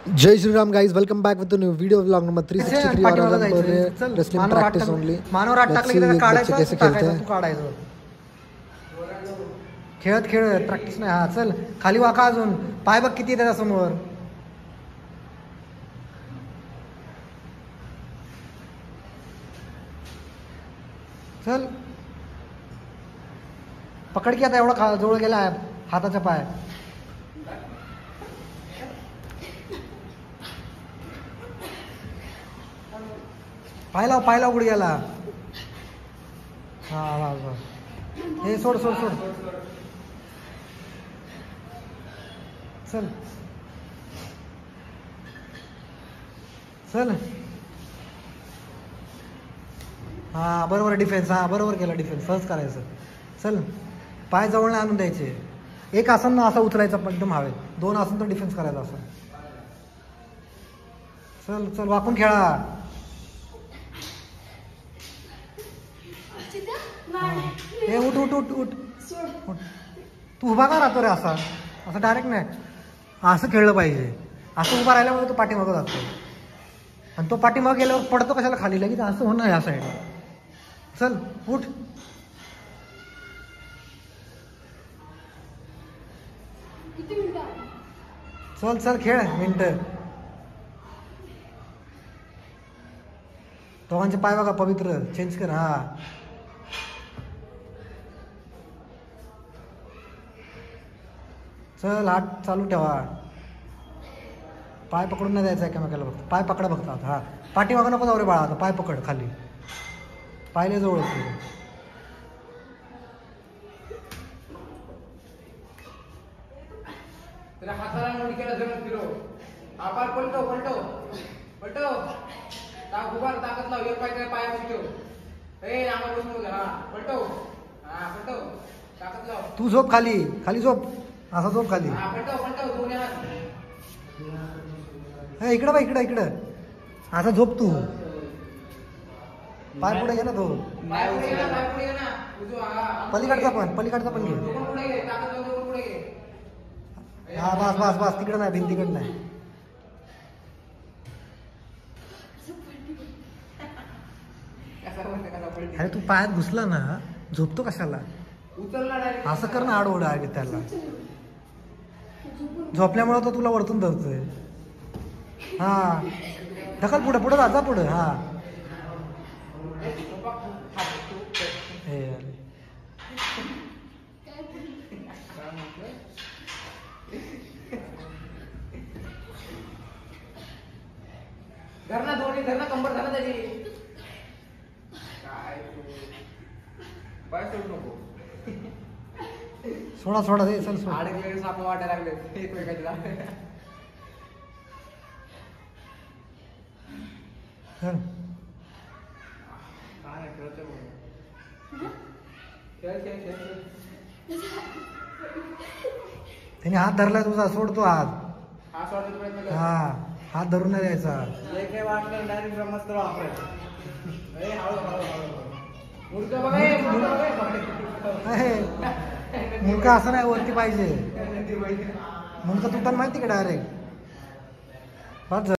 जय Shriram guys, welcome back विद the new video vlog number 363 और आज हम कर रहे हैं रेसलिंग प्रैक्टिस ओनली। मानव आठ टाकले की काढायचं कैसे खेलते हैं तू काढायचं खेळत खेळत प्रॅक्टिस नाही। हा चल खाली वाका, अजून पाय बघ किती त्याच्या समोर। चल पकड की आता, एवढा जवळ गेला हाताचा पाय। पाय लाव गुडघ्याला। हा बस बस, हे सोड सोड सोड, चल चल। हा बरोबर डिफेन्स, हा बरोबर केला डिफेन्स, सहज करायचं। चल पाय जवळ नाही आणून द्यायचे। एक आसन ना असा उचलायचा एकदम हवेत, दोन आसन तर डिफेन्स करायचा असं। चल चल वाकून खेळा। हे उठ उठ उठ उठ उठ, तू उभा का राहतो रे असा? असं डायरेक्ट नाही, असं खेळलं पाहिजे। असं उभा राहिल्यामुळे तो पाठीमागं जातो, आणि तो पाठीमागं गेल्यावर पडतो कशाला खाली, लगेच असं होणार या साईड। चल उठ, चल चल खेळ मिनटं। दोघांचे पाय बघा पवित्र, चेंज कर। हा चल हात चालू ठेवा, पाय पकडून नाही द्यायचा एकमेकाला, फक्त पाय पकडा फक्त। आता हा पाठीमागं नको जाऊ रे बाळा, आता पाय पकड खाली, पायले जवळ हाताला मुडक्याला धरून फिरव, आपार पलटो पलटो पलटो, उभार ताकद लाव, एक पाय त्या पायावर ठेव। ए आम्हाला बसू दे, हा पलटो, हा पलटो, ताकद लाव। तू झोप खाली, खाली झोप, असा झोप खाली। हा पलटो पलटो, दोन्ही हात। इकडं बा, इकडं इकडं, असा झोप तू। पाय पुढे घे ना, तो पाय पुढे घे ना, पाय पुढे घे ना, उजवा पलीकडचा पण घे। दोन पुढे घे, ताकद लाव, दोन पुढे घे। हा बस बस बस, तिकडं नाही, भिंतीकडं नाही। अरे तू पायात घुसला ना, झोपतो कशाला? उचलला डायरेक्ट, असं कर ना, आडवड आहे त्याला। झोपल्यामुळे तो तुला वरतून धरतोय। हा ढकल पुढे, पुढे जा पुढे। हा हे अरे धरणा दोन्ही, धरणा कंबर, धरणा त्याची। काय पाय सोडू नको, सोडा सोडा दे, चल सोड। अडकले साप वाटायला लागले एकमेकाच्या। चल काय खेळतोय खेळ खेळ खेळ। त्याने हात धरलाय तुझा, सोडतो हात। हा सोडायचा प्रयत्न कर। हा हात धरून नाही द्यायचा। एक काही वाटलं डायरेक्ट ब्रह्मास्त्र वापरायचं। ए हळू हळू हळू, मुडकं बघा, ए मुडकं बघा। मुलगा असं नाही, वरती पाहिजे। मुलगा तुटन माहिती का डायरेक्ट, बस।